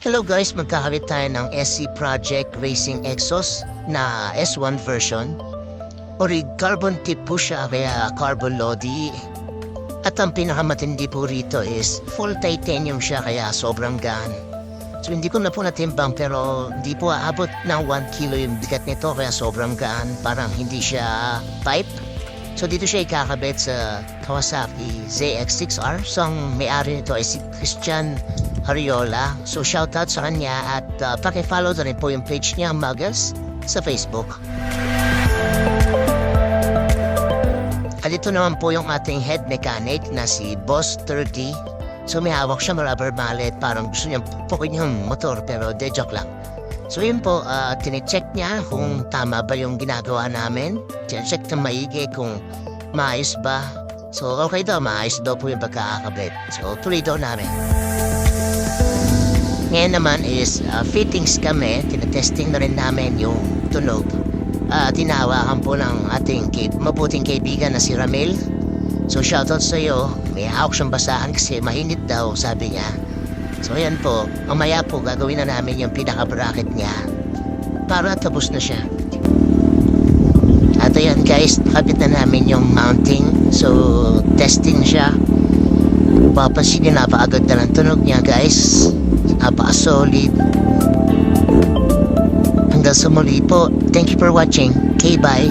Hello guys, magkakabit tayo ng SC Project Racing Exos na S1 version. Carbon tip po siya, kaya carbon lodi. At ang pinakamatindi po rito is full titanium siya, kaya sobrang gaan. So hindi ko na po natimbang, pero hindi po aabot ng 1 kilo yung bigat nito, kaya sobrang gaan. Parang hindi siya pipe. So dito siya ikakabit sa Kawasaki ZX-6R. So ang may-ari nito ay si Christian Hariola. So shoutout sa kanya at pakifollow na rin po yung page niya, Magas, sa Facebook. At ito naman po yung ating head mechanic na si Boss 30. So may hawak siya rubber mallet, parang gusto niyang pupukin yung motor, pero de joke lang. So yun po, tine-check niya kung tama ba yung ginagawa namin. Tine-check na maigi kung maayos ba. So okay daw, maayos daw po yung pagkakabit. So tuloy daw namin. Ngayon naman is fittings kami. Tinetesting na rin namin yung tunog. Tinawakan po ng ating mabuting kaibigan na si Ramil. So shoutout sa iyo. May hawak siyang basahan kasi mainit daw, sabi niya. So ayan po, mamaya po gagawin na namin yung pinaka-bracket niya para tapos na siya. At ayan guys, nakabit na namin yung mounting. So testing siya. Papansin niyo, napakagad na ng tunog niya guys. Napaka-solid. Hanggang sa muli po. Thank you for watching. Okay, bye.